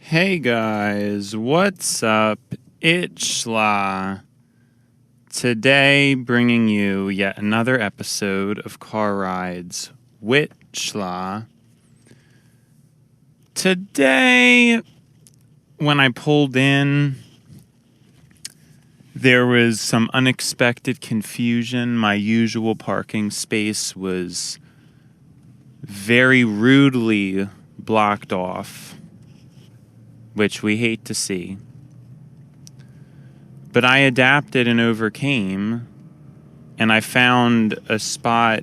Hey guys, what's up? It's Sla. Today, bringing you yet another episode of Car Rides WIT Sla. Today, when I pulled in, there was some unexpected confusion. My usual parking space was very rudely blocked off, which we hate to see. But I adapted and overcame, and I found a spot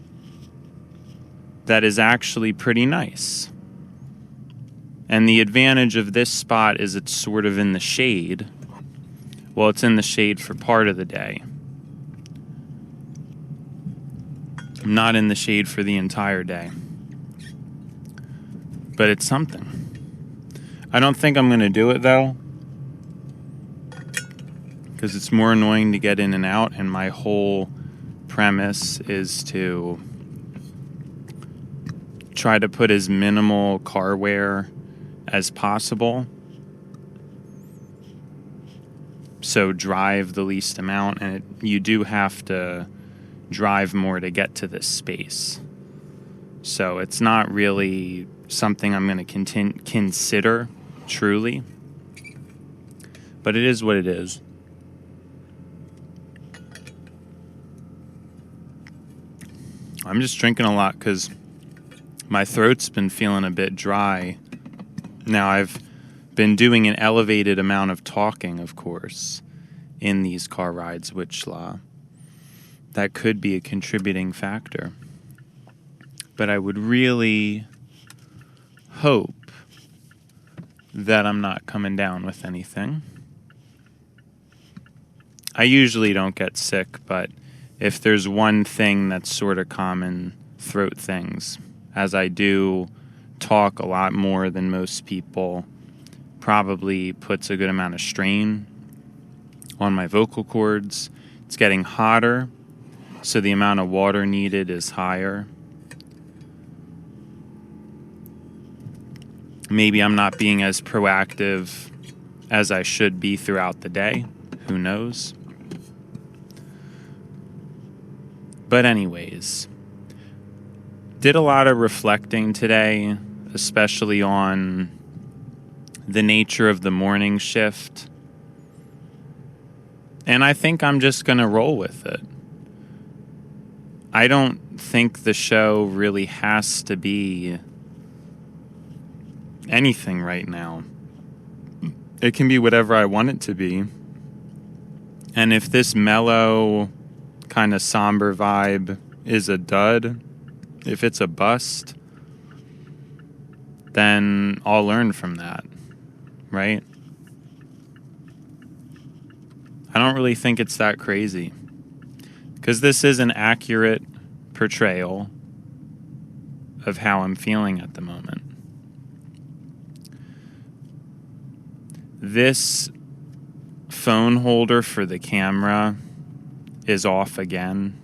that is actually pretty nice. And the advantage of this spot is it's sort of in the shade. Well, it's in the shade for part of the day. I'm not in the shade for the entire day. But it's something. I don't think I'm going to do it, though, because it's more annoying to get in and out, and my whole premise is to try to put as minimal car wear as possible. So drive the least amount, and you do have to drive more to get to this space. So it's not really something I'm going to consider truly, but it is what it is. I'm just drinking a lot because my throat's been feeling a bit dry. Now, I've been doing an elevated amount of talking, of course, in these Car Rides WIT Sla. That could be a contributing factor. But I would really hope that I'm not coming down with anything. I usually don't get sick, but if there's one thing that's sort of common, throat things, as I do talk a lot more than most people, probably puts a good amount of strain on my vocal cords. It's getting hotter, so the amount of water needed is higher. Maybe I'm not being as proactive as I should be throughout the day. Who knows? But anyways, did a lot of reflecting today, especially on the nature of the morning shift. And I think I'm just going to roll with it. I don't think the show really has to be anything right now. It can be whatever I want it to be. And if this mellow, kind of somber vibe is a dud, if it's a bust, then I'll learn from that, right? I don't really think it's that crazy, because this is an accurate portrayal of how I'm feeling at the moment. This phone holder for the camera is off again,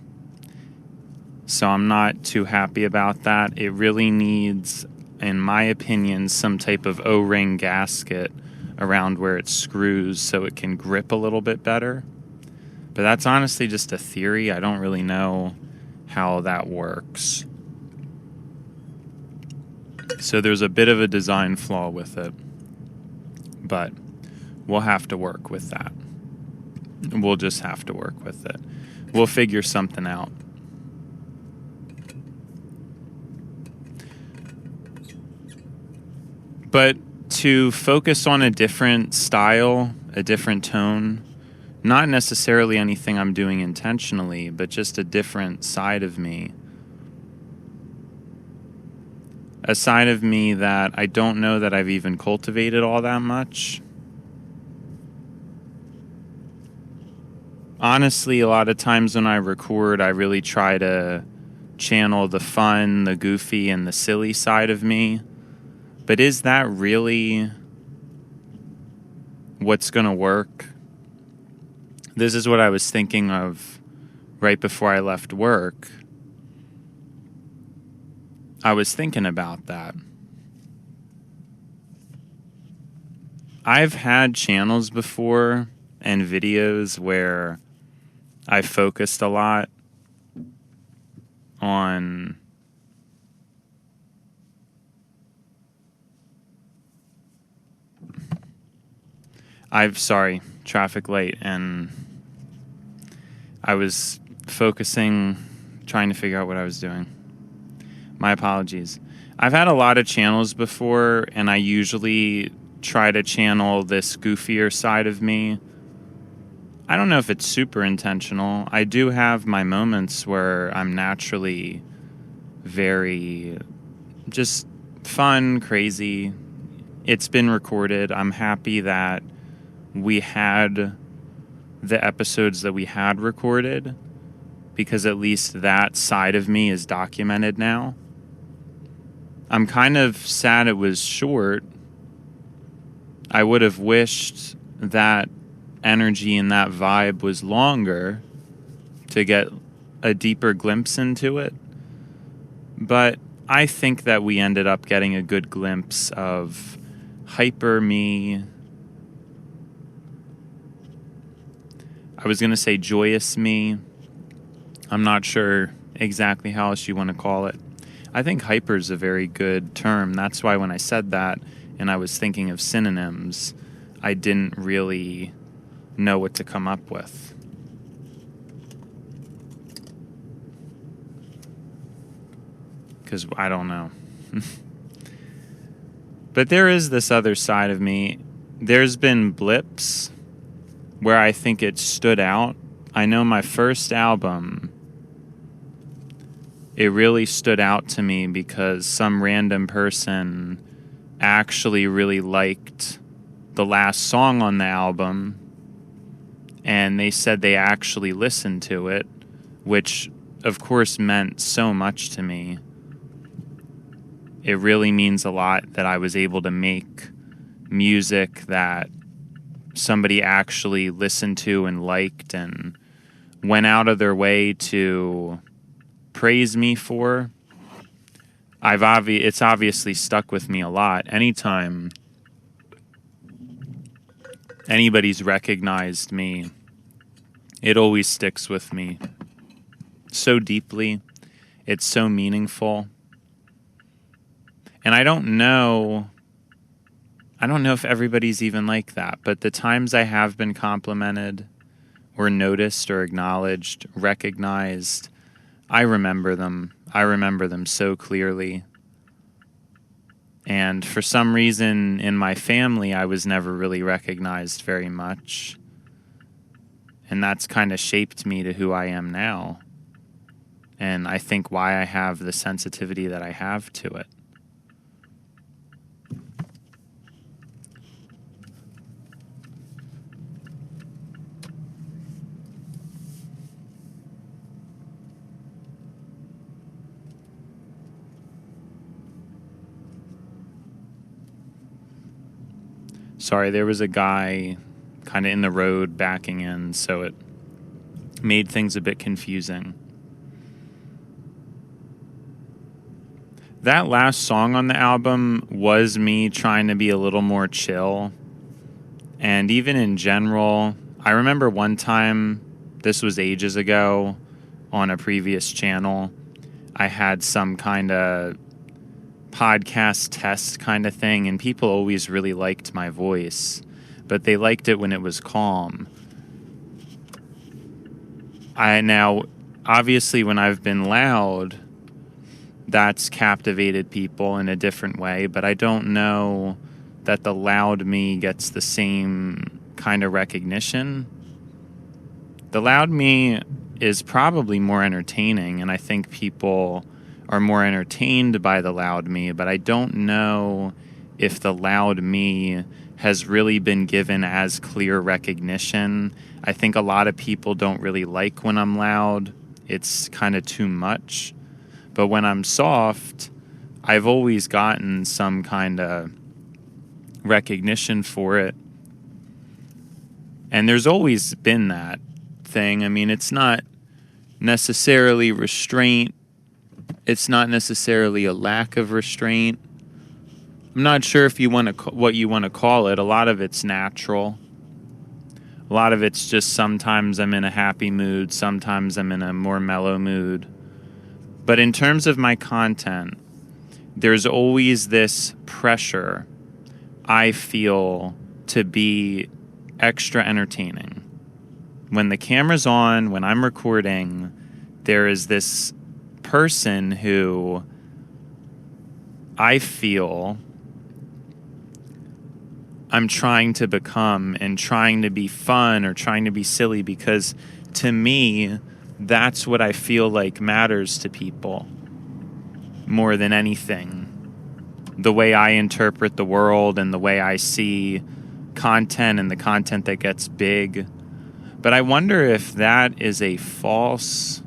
so I'm not too happy about that. It really needs, in my opinion, some type of O-ring gasket around where it screws so it can grip a little bit better. But that's honestly just a theory. I don't really know how that works. So there's a bit of a design flaw with it, but we'll have to work with that. We'll just have to work with it. We'll figure something out. But to focus on a different style, a different tone, not necessarily anything I'm doing intentionally, but just a different side of me. A side of me that I don't know that I've even cultivated all that much. Honestly, a lot of times when I record, I really try to channel the fun, the goofy, and the silly side of me. But is that really what's going to work? This is what I was thinking of right before I left work. I was thinking about that. I've had channels before and videos where I focused a lot on traffic light, and I was focusing, trying to figure out what I was doing. My apologies. I've had a lot of channels before, and I usually try to channel this goofier side of me. I don't know if it's super intentional. I do have my moments where I'm naturally very just fun, crazy. It's been recorded. I'm happy that we had the episodes that we had recorded, because at least that side of me is documented now. I'm kind of sad it was short. I would have wished that energy and that vibe was longer to get a deeper glimpse into it. But I think that we ended up getting a good glimpse of hyper me. I was going to say joyous me. I'm not sure exactly how else you want to call it. I think hyper is a very good term. That's why when I said that and I was thinking of synonyms, I didn't really know what to come up with. Because I don't know. But there is this other side of me. There's been blips where I think it stood out. I know my first album, it really stood out to me because some random person actually really liked the last song on the album, and they said they actually listened to it, which of course meant so much to me. It really means a lot that I was able to make music that somebody actually listened to and liked and went out of their way to praise me for. It's obviously stuck with me a lot. Anytime anybody's recognized me, it always sticks with me so deeply. It's so meaningful. And I don't know if everybody's even like that, but the times I have been complimented or noticed or acknowledged, recognized, I remember them. I remember them so clearly. And for some reason in my family, I was never really recognized very much. And that's kind of shaped me to who I am now. And I think why I have the sensitivity that I have to it. Sorry, there was a guy kind of in the road backing in, so it made things a bit confusing. That last song on the album was me trying to be a little more chill. And even in general, I remember one time, this was ages ago, on a previous channel, I had some kind of podcast test kind of thing, and people always really liked my voice, but they liked it when it was calm. Now, obviously, when I've been loud, that's captivated people in a different way, but I don't know that the loud me gets the same kind of recognition. The loud me is probably more entertaining, and I think people are more entertained by the loud me, but I don't know if the loud me has really been given as clear recognition. I think a lot of people don't really like when I'm loud. It's kind of too much. But when I'm soft, I've always gotten some kind of recognition for it. And there's always been that thing. I mean, it's not necessarily restraint. It's not necessarily a lack of restraint. I'm not sure if you want to what you want to call it. A lot of it's natural. A lot of it's just sometimes I'm in a happy mood, sometimes I'm in a more mellow mood. But in terms of my content, there's always this pressure I feel to be extra entertaining. When the camera's on, when I'm recording, there is this person who I feel I'm trying to become and trying to be fun or trying to be silly, because to me, that's what I feel like matters to people more than anything. The way I interpret the world and the way I see content and the content that gets big. But I wonder if that is a false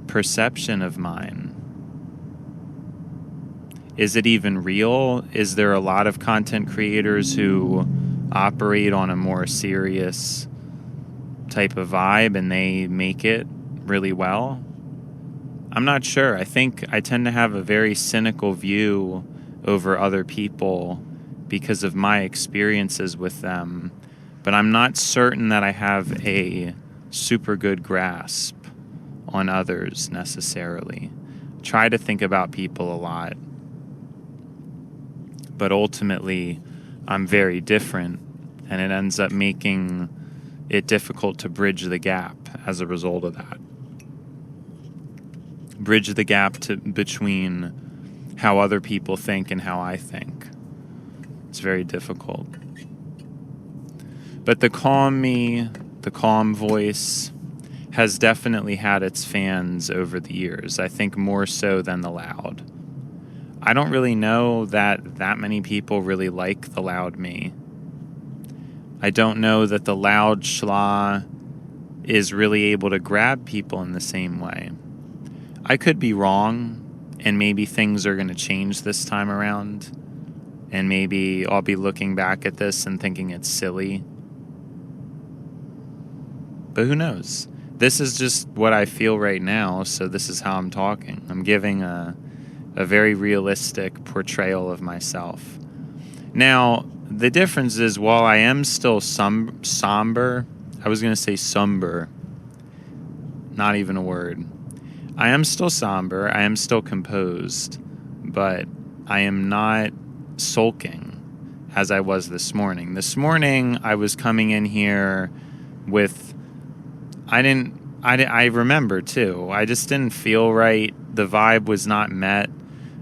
perception of mine. Is it even real? Is there a lot of content creators who operate on a more serious type of vibe and they make it really well? I'm not sure. I think I tend to have a very cynical view over other people because of my experiences with them, but I'm not certain that I have a super good grasp on others necessarily. Try to think about people a lot. But ultimately, I'm very different, and it ends up making it difficult to bridge the gap as a result of that. Bridge the gap between how other people think and how I think. It's very difficult. But the calm me, the calm voice, has definitely had its fans over the years. I think more so than the loud. I don't really know that many people really like the loud me. I don't know that the loud Sla is really able to grab people in the same way. I could be wrong, and maybe things are going to change this time around, and maybe I'll be looking back at this and thinking it's silly. But who knows? This is just what I feel right now, so this is how I'm talking. I'm giving a very realistic portrayal of myself. Now, the difference is, while I am still somber, I was going to say somber, not even a word. I am still somber, I am still composed, but I am not sulking as I was this morning. This morning, I was coming in here with, I remember too, I just didn't feel right. The vibe was not met.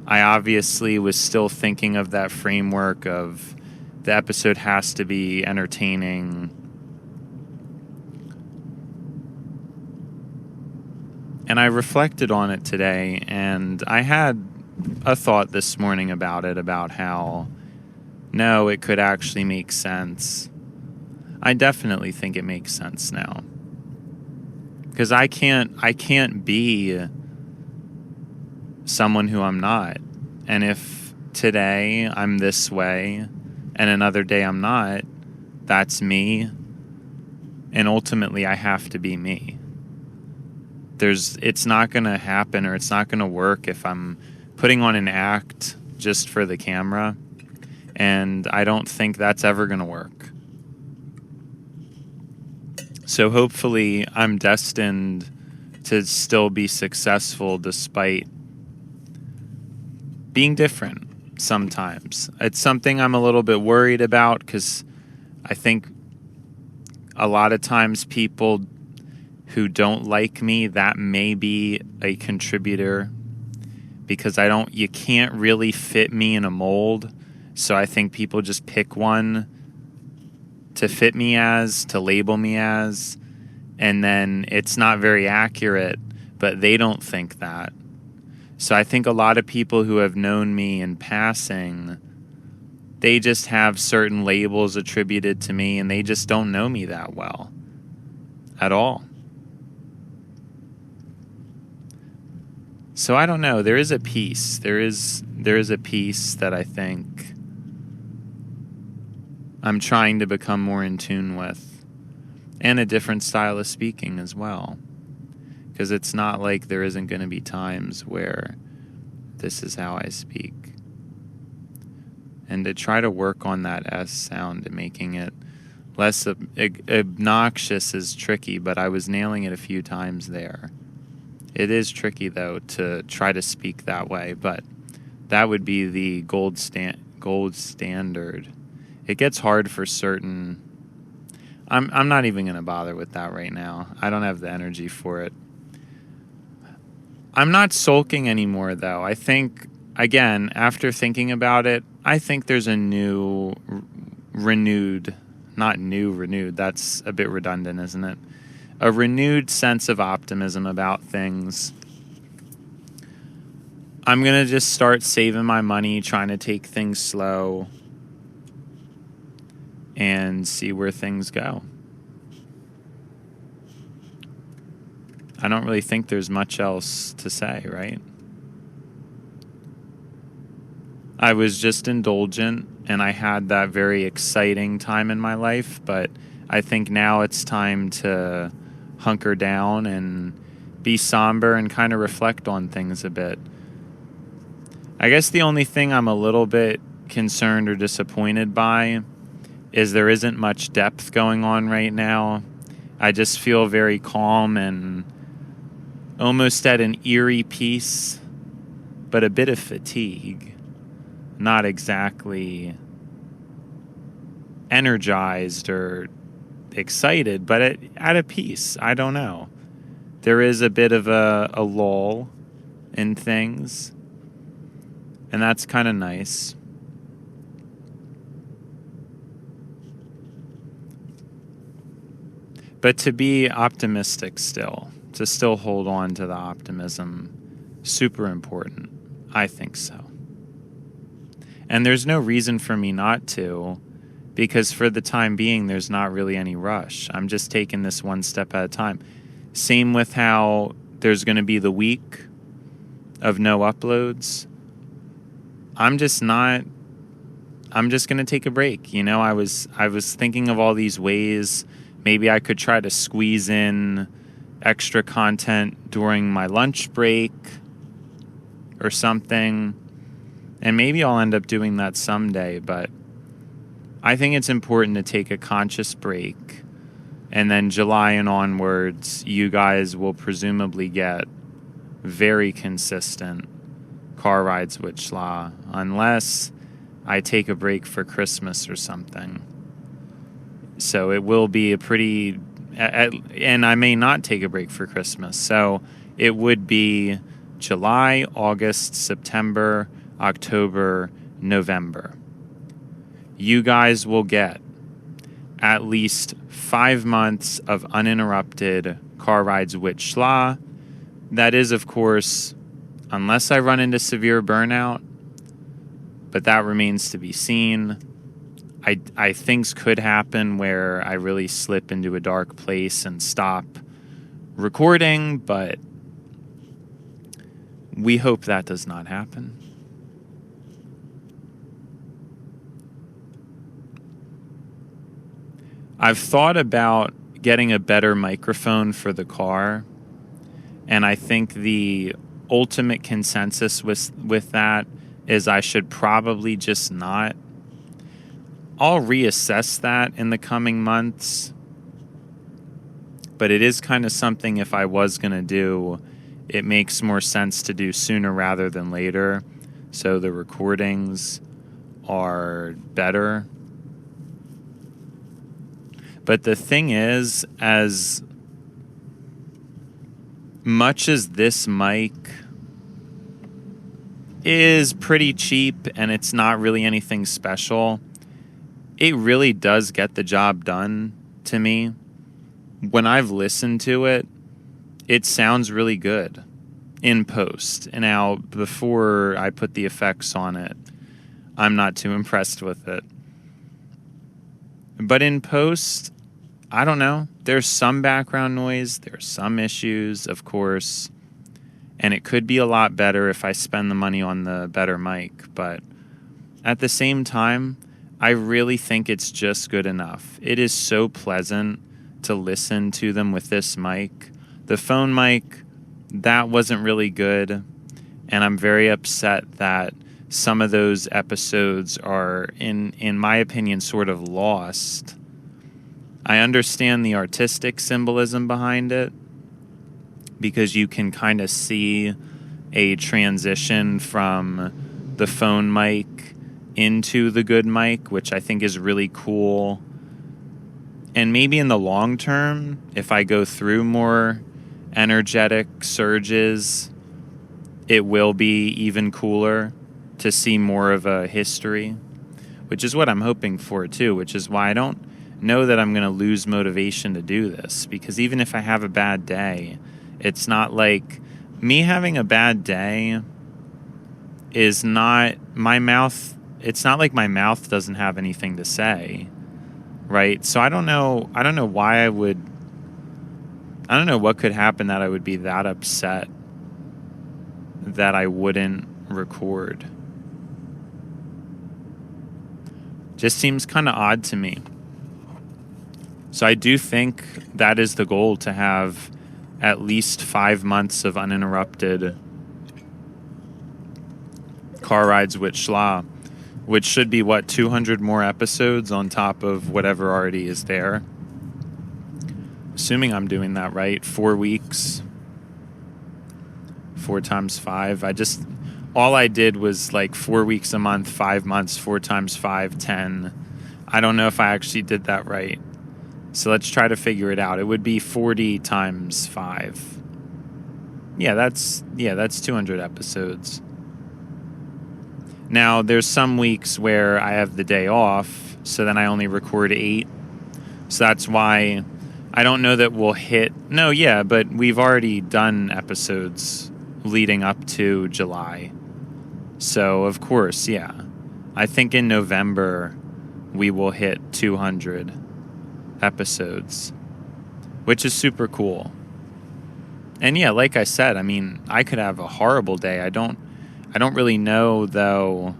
I obviously was still thinking of that framework of the episode has to be entertaining. And I reflected on it today, and I had a thought this morning about it, about how, no, it could actually make sense. I definitely think it makes sense now. Because I can't be someone who I'm not. And if today I'm this way and another day I'm not, that's me. And ultimately I have to be me. It's not going to happen, or it's not going to work if I'm putting on an act just for the camera. And I don't think that's ever going to work. So hopefully I'm destined to still be successful despite being different sometimes. It's something I'm a little bit worried about, because I think a lot of times people who don't like me, that may be a contributor, because you can't really fit me in a mold. So I think people just pick one to fit me as, to label me as, and then it's not very accurate, but they don't think that. So I think a lot of people who have known me in passing, they just have certain labels attributed to me, and they just don't know me that well at all. So I don't know. There is a piece. There is a piece that I think I'm trying to become more in tune with, and a different style of speaking as well. Because it's not like there isn't going to be times where this is how I speak. and to try to work on that S sound and making it less obnoxious is tricky, but I was nailing it a few times there. It is tricky, though, to try to speak that way, but that would be the gold standard. It gets hard for certain... I'm not even going to bother with that right now. I don't have the energy for it. I'm not sulking anymore, though. I think, again, after thinking about it, I think there's a renewed, that's a bit redundant, isn't it? A renewed sense of optimism about things. I'm going to just start saving my money, trying to take things slow, and see where things go. I don't really think there's much else to say, right? I was just indulgent, and I had that very exciting time in my life, but I think now it's time to hunker down and be somber and kind of reflect on things a bit. I guess the only thing I'm a little bit concerned or disappointed by is there isn't much depth going on right now. I just feel very calm and almost at an eerie peace, but a bit of fatigue. Not exactly energized or excited, but at a peace. I don't know. There is a bit of a lull in things, and that's kind of nice. But to be optimistic still, to still hold on to the optimism, super important. I think so. And there's no reason for me not to, because for the time being, there's not really any rush. I'm just taking this one step at a time. Same with how there's going to be the week of no uploads. I'm just going to take a break. You know, I was thinking of all these ways. Maybe I could try to squeeze in extra content during my lunch break or something. And maybe I'll end up doing that someday, but I think it's important to take a conscious break. And then July and onwards, you guys will presumably get very consistent Car Rides WIT Sla, unless I take a break for Christmas or something. So it will be a pretty... and I may not take a break for Christmas. So it would be July, August, September, October, November. You guys will get at least 5 months of uninterrupted Car Rides WIT Sla. That is, of course, unless I run into severe burnout, but that remains to be seen. I things could happen where I really slip into a dark place and stop recording, but we hope that does not happen. I've thought about getting a better microphone for the car, and I think the ultimate consensus with that is I should probably just not. I'll reassess that in the coming months, but it is kind of something if I was going to do, it makes more sense to do sooner rather than later, so the recordings are better. But the thing is, as much as this mic is pretty cheap and it's not really anything special, it really does get the job done to me. When I've listened to it, it sounds really good in post. And now, before I put the effects on it, I'm not too impressed with it. But in post, I don't know. There's some background noise. There's some issues, of course. And it could be a lot better if I spend the money on the better mic. But at the same time, I really think it's just good enough. It is so pleasant to listen to them with this mic. The phone mic, that wasn't really good. And I'm very upset that some of those episodes are, in my opinion, sort of lost. I understand the artistic symbolism behind it, because you can kind of see a transition from the phone mic into the good mic, which I think is really cool. And maybe in the long term, if I go through more energetic surges, it will be even cooler to see more of a history, which is what I'm hoping for too, which is why I don't know that I'm going to lose motivation to do this, because even if I have a bad day, it's not like me having a bad day is not my mouth. It's not like my mouth doesn't have anything to say, right? So I don't know why I don't know what could happen that I would be that upset that I wouldn't record. Just seems kind of odd to me. So I do think that is the goal, to have at least 5 months of uninterrupted Car Rides WIT Sla, which should be, 200 more episodes on top of whatever already is there. Assuming I'm doing that right, 4 weeks, 4 times 5. All I did was like 4 weeks a month, 5 months, 4 times 5, 10. I don't know if I actually did that right. So let's try to figure it out. It would be 40 times 5. Yeah, that's 200 episodes. Now, there's some weeks where I have the day off, so then I only record 8. So that's why I don't know that we'll hit... No, yeah, but we've already done episodes leading up to July. So, of course, yeah. I think in November we will hit 200 episodes, which is super cool. And yeah, like I said, I mean, I could have a horrible day. I don't really know, though,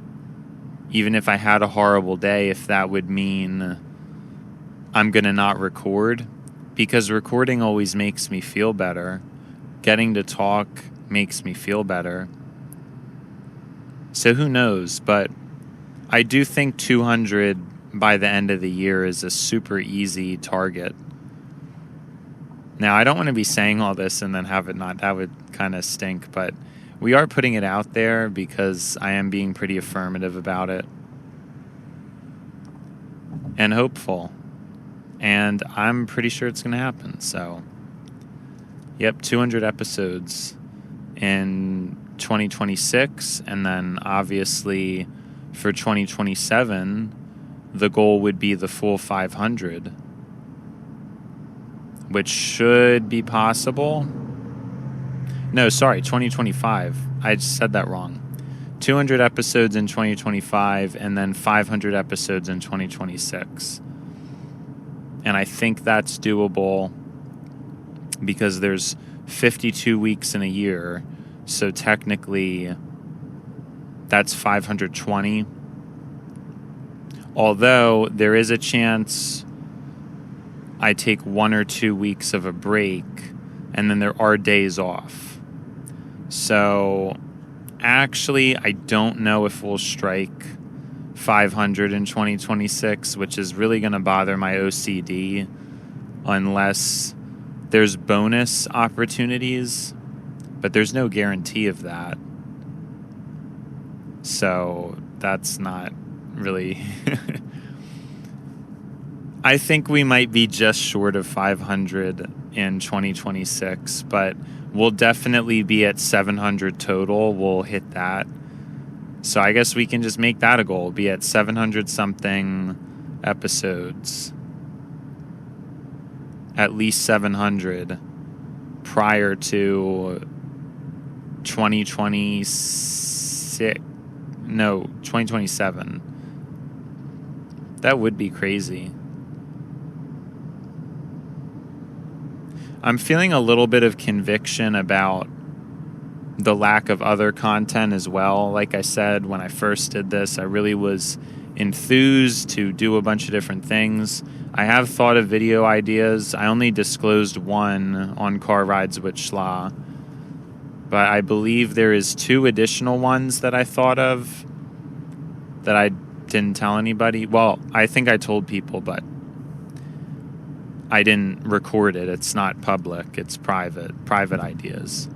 even if I had a horrible day, if that would mean I'm going to not record, because recording always makes me feel better. Getting to talk makes me feel better. So who knows? But I do think 200 by the end of the year is a super easy target. Now, I don't want to be saying all this and then have it not. That would kind of stink, but we are putting it out there because I am being pretty affirmative about it and hopeful. And I'm pretty sure it's going to happen. So, yep, 200 episodes in 2026. And then obviously for 2027, the goal would be the full 500, which should be possible. No, sorry, 2025. I just said that wrong. 200 episodes in 2025 and then 500 episodes in 2026. And I think that's doable because there's 52 weeks in a year. So technically, that's 520. Although there is a chance I take 1 or 2 weeks of a break and then there are days off. So actually, I don't know if we'll strike 500 in 2026, which is really going to bother my OCD unless there's bonus opportunities, but there's no guarantee of that. So that's not really... I think we might be just short of 500 in 2026, but we'll definitely be at 700 total. We'll hit that. So I guess we can just make that a goal, be at 700 something episodes. At least 700 prior to 2026. No, 2027. That would be crazy. I'm feeling a little bit of conviction about the lack of other content as well. Like I said, when I first did this, I really was enthused to do a bunch of different things. I have thought of video ideas. I only disclosed one on Car Rides WIT Sla, but I believe there is 2 additional ones that I thought of that I didn't tell anybody. Well, I think I told people, but I didn't record it. It's not public. It's private ideas.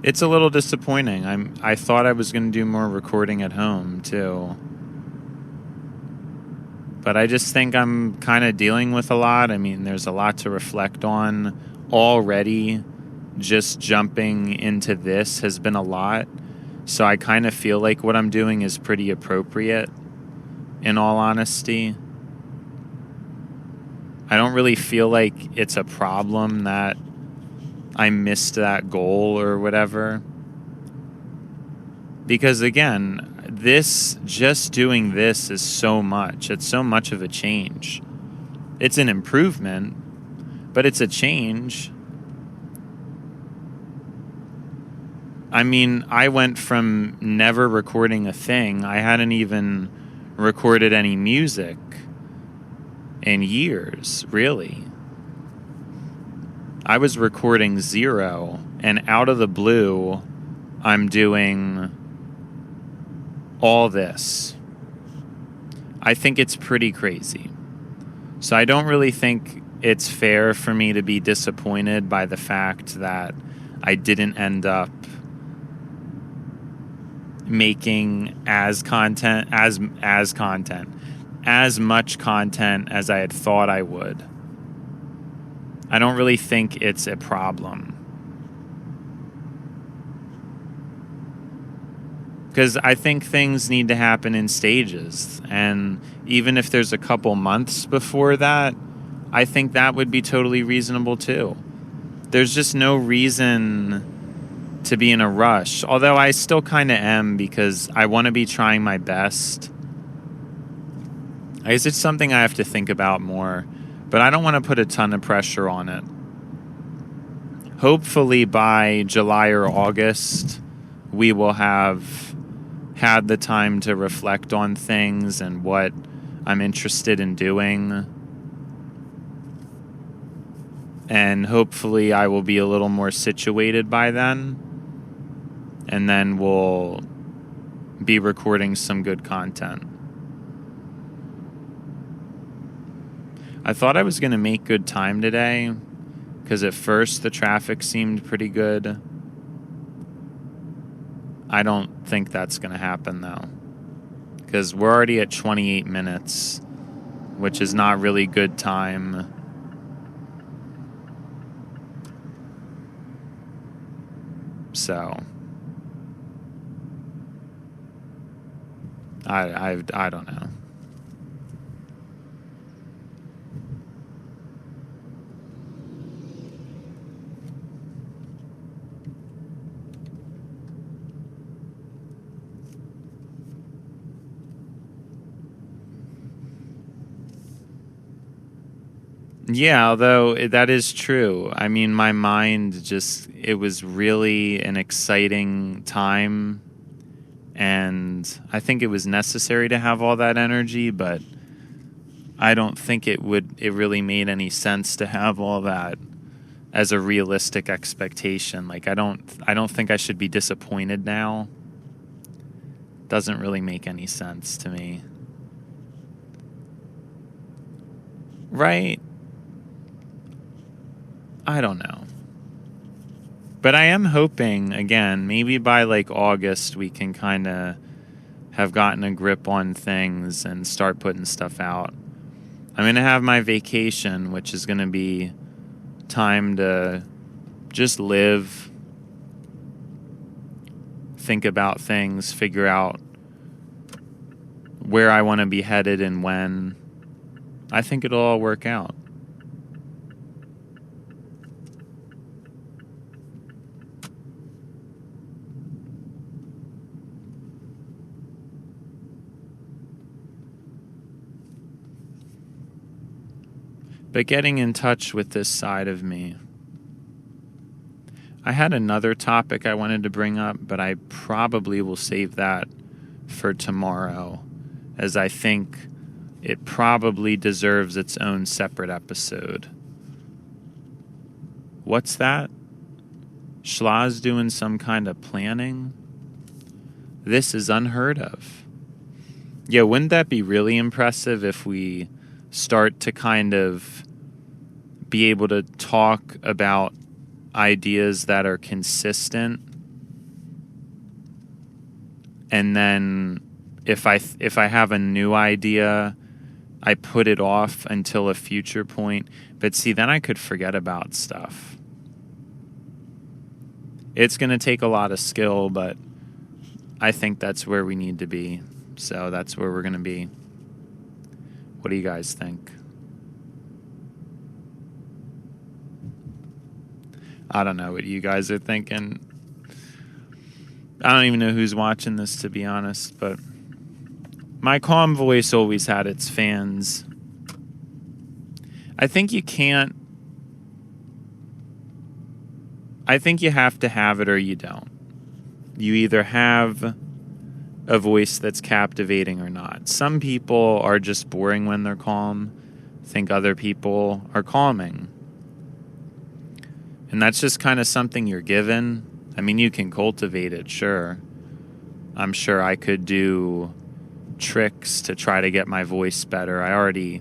It's a little disappointing. I thought I was going to do more recording at home too. But I just think I'm kind of dealing with a lot. I mean, there's a lot to reflect on already. Just jumping into this has been a lot. So I kind of feel like what I'm doing is pretty appropriate, in all honesty. I don't really feel like it's a problem that I missed that goal or whatever. Because again, just doing this is so much. It's so much of a change. It's an improvement, but it's a change. I mean, I went from never recording a thing. I hadn't even recorded any music in years, really. I was recording 0, and out of the blue, I'm doing all this. I think it's pretty crazy. So I don't really think it's fair for me to be disappointed by the fact that I didn't end up making as much content as I had thought I would. I don't really think it's a problem. Because I think things need to happen in stages. And even if there's a couple months before that, I think that would be totally reasonable too. There's just no reason to be in a rush. Although I still kind of am, because I want to be trying my best. I guess it's something I have to think about more. But I don't want to put a ton of pressure on it. Hopefully by July or August, we will have had the time to reflect on things and what I'm interested in doing. And hopefully I will be a little more situated by then. And then we'll be recording some good content. I thought I was going to make good time today, because at first the traffic seemed pretty good. I don't think that's going to happen, though, because we're already at 28 minutes, which is not really good time. So, I don't know. Yeah, although that is true. I mean, my mind it was really an exciting time, and I think it was necessary to have all that energy, but I don't think it really made any sense to have all that as a realistic expectation. Like, I don't think I should be disappointed now. Doesn't really make any sense to me. Right? I don't know. But I am hoping, again, maybe by like August we can kind of have gotten a grip on things and start putting stuff out. I'm going to have my vacation, which is going to be time to just live, think about things, figure out where I want to be headed and when. I think it'll all work out. But getting in touch with this side of me. I had another topic I wanted to bring up, but I probably will save that for tomorrow, as I think it probably deserves its own separate episode. What's that? Schla's doing some kind of planning. This is unheard of. Yeah, wouldn't that be really impressive if we start to kind of be able to talk about ideas that are consistent, and then if I have a new idea, I put it off until a future point. But see, then I could forget about stuff. It's going to take a lot of skill, but I think that's where we need to be. So that's where we're going to be. What do you guys think? I don't know what you guys are thinking. I don't even know who's watching this, to be honest, but my calm voice always had its fans. I think you have to have it or you don't. You either have a voice that's captivating or not. Some people are just boring when they're calm. I think other people are calming. And that's just kind of something you're given. I mean, you can cultivate it, sure. I'm sure I could do tricks to try to get my voice better. I already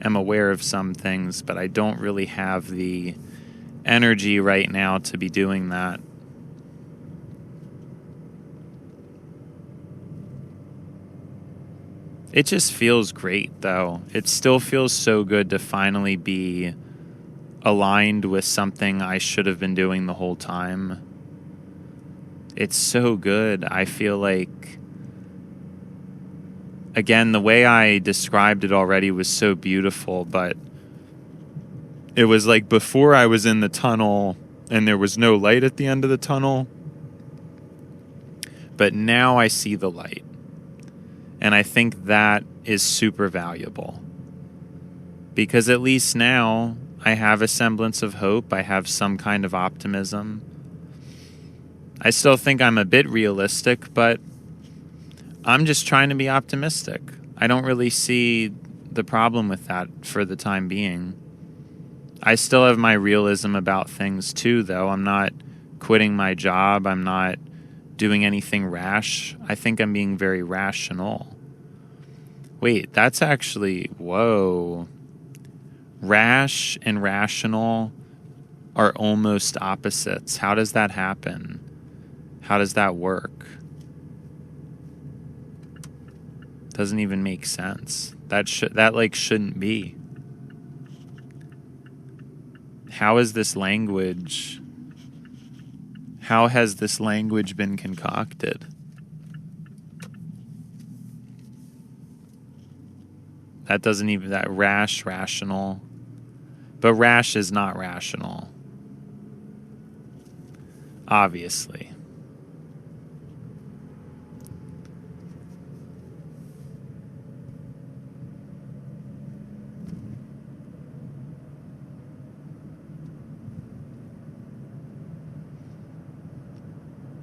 am aware of some things, but I don't really have the energy right now to be doing that. It just feels great, though. It still feels so good to finally be aligned with something I should have been doing the whole time. It's so good. I feel like, again, the way I described it already was so beautiful, but it was like before I was in the tunnel and there was no light at the end of the tunnel, but now I see the light. And I think that is super valuable, because at least now I have a semblance of hope. I have some kind of optimism. I still think I'm a bit realistic, but I'm just trying to be optimistic. I don't really see the problem with that for the time being. I still have my realism about things too, though. I'm not quitting my job. I'm not doing anything rash. I think I'm being very rational. Wait, that's actually, whoa. Rash and rational are almost opposites. How does that happen? How does that work? Doesn't even make sense. That shouldn't be. How has this language been concocted? That rash, rational. But rash is not rational. Obviously.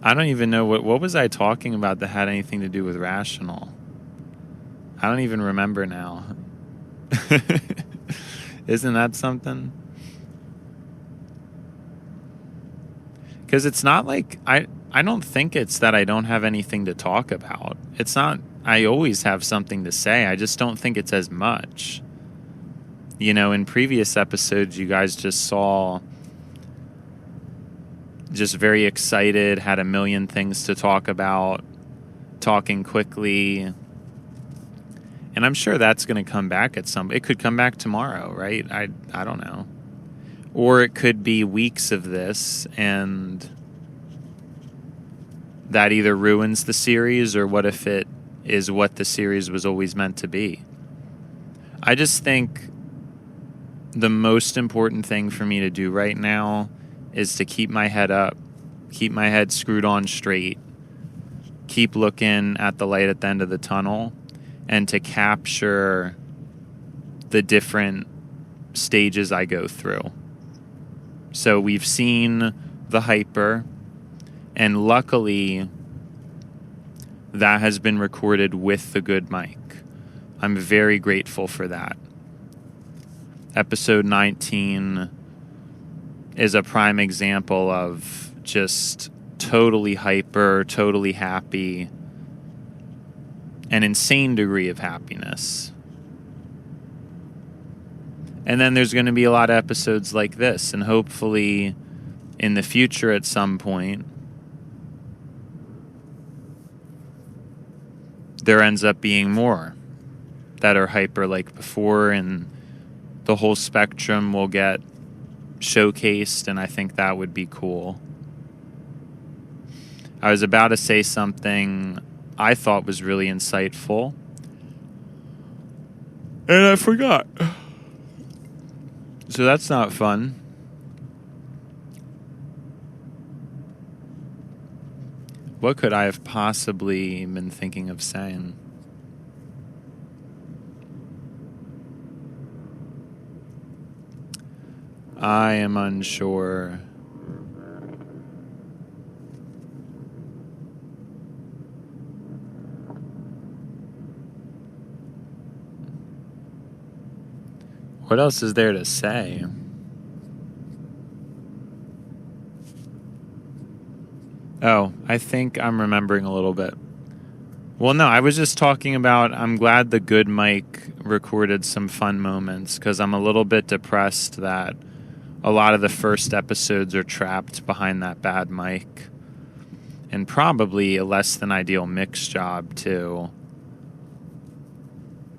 I don't even know what was I talking about that had anything to do with rational. I don't even remember now. Isn't that something? Because it's not like I don't think it's that I don't have anything to talk about. It's not, I always have something to say. I just don't think it's as much. You know, in previous episodes, you guys just saw just very excited, had a million things to talk about, talking quickly. And I'm sure that's going to come back it could come back tomorrow, right? I don't know. Or it could be weeks of this, and that either ruins the series, or what if it is what the series was always meant to be? I just think the most important thing for me to do right now is to keep my head up, keep my head screwed on straight, keep looking at the light at the end of the tunnel, and to capture the different stages I go through. So we've seen the hyper, and luckily that has been recorded with the good mic. I'm very grateful for that. Episode 19 is a prime example of just totally hyper, totally happy, an insane degree of happiness. And then there's going to be a lot of episodes like this, and hopefully in the future at some point, there ends up being more that are hyper like before, and the whole spectrum will get showcased, and I think that would be cool. I was about to say something I thought was really insightful, and I forgot. So that's not fun. What could I have possibly been thinking of saying? I am unsure. What else is there to say? Oh, I think I'm remembering a little bit. Well, no, I was just talking about I'm glad the good mic recorded some fun moments, because I'm a little bit depressed that a lot of the first episodes are trapped behind that bad mic. And probably a less than ideal mix job, too.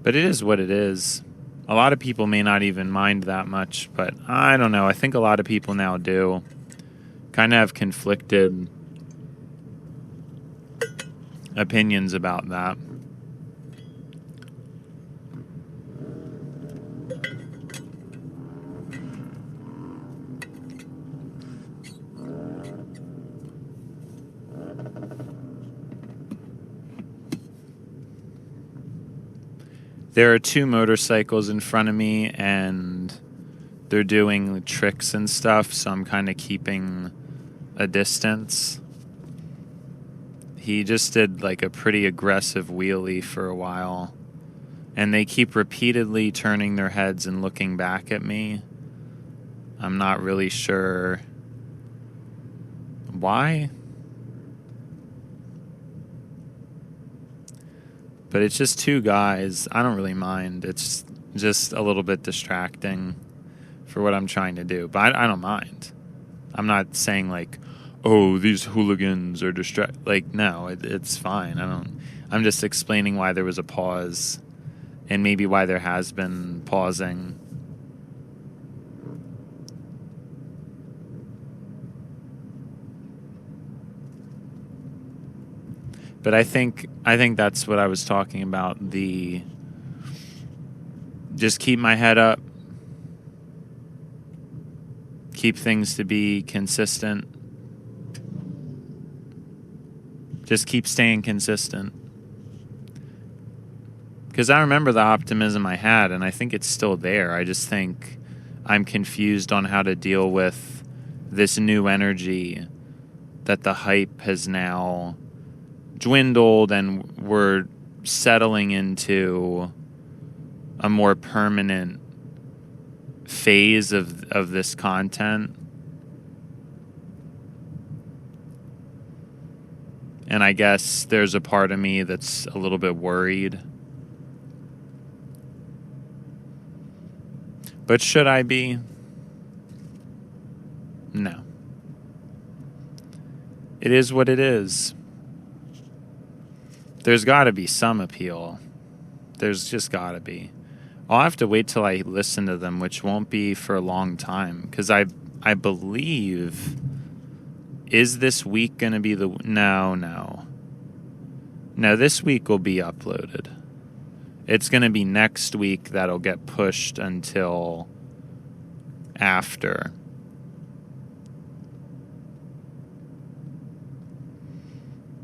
But it is what it is. A lot of people may not even mind that much, but I don't know. I think a lot of people now do. Kind of have conflicted opinions about that. There are 2 motorcycles in front of me, and they're doing tricks and stuff, so I'm kind of keeping a distance. He just did like a pretty aggressive wheelie for a while, and they keep repeatedly turning their heads and looking back at me. I'm not really sure why. But it's just 2 guys. I don't really mind. It's just a little bit distracting for what I'm trying to do. But I don't mind. I'm not saying like, oh, these hooligans are like, no, it's fine. I'm just explaining why there was a pause, and maybe why there has been pausing. But I think that's what I was talking about. Just keep my head up. Keep things to be consistent. Just keep staying consistent. Because I remember the optimism I had, and I think it's still there. I just think I'm confused on how to deal with this new energy that the hype has now dwindled, and we're settling into a more permanent phase of this content. And I guess there's a part of me that's a little bit worried. But should I be? No. It is what it is. There's got to be some appeal. There's just got to be. I'll have to wait till I listen to them, which won't be for a long time. Because I believe... Is this week going to be the... No, this week will be uploaded. It's going to be next week that'll get pushed until after.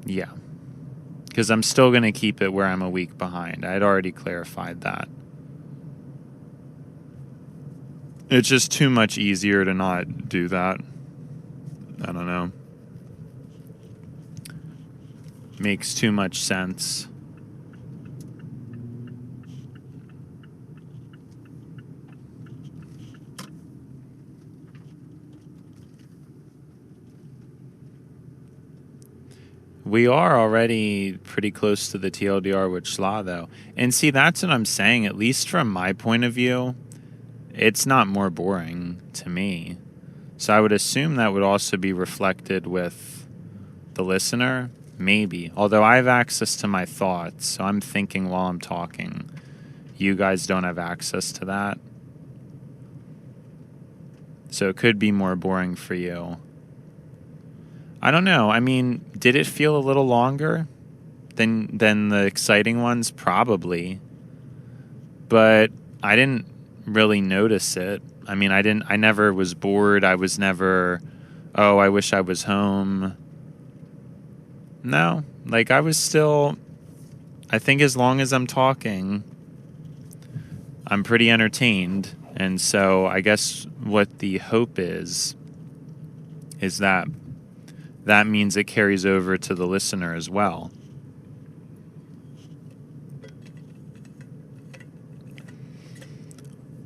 Yeah. Because I'm still going to keep it where I'm a week behind. I'd already clarified that. It's just too much easier to not do that. I don't know. Makes too much sense. We are already pretty close to the TLDR WIT Sla, though. And see, that's what I'm saying. At least from my point of view, it's not more boring to me. So I would assume that would also be reflected with the listener. Maybe. Although I have access to my thoughts, so I'm thinking while I'm talking. You guys don't have access to that. So it could be more boring for you. I don't know. I mean, did it feel a little longer than the exciting ones? Probably. But I didn't really notice it. I mean, I never was bored. I was never, oh, I wish I was home. No, like I was still, I think as long as I'm talking, I'm pretty entertained. And so I guess what the hope is that means it carries over to the listener as well.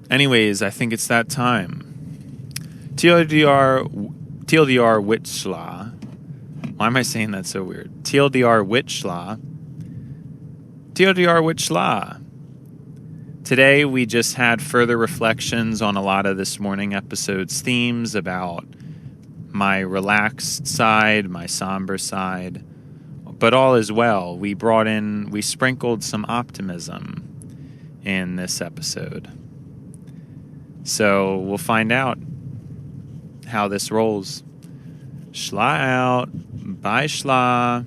Anyways, I think it's that time. TLDR WIT Sla. Why am I saying that so weird? TLDR WIT Sla. TLDR WIT Sla. Today we just had further reflections on a lot of this morning episode's themes about my relaxed side, my somber side, but all is well. We sprinkled some optimism in this episode. So we'll find out how this rolls. Schla out. Bye, Schla.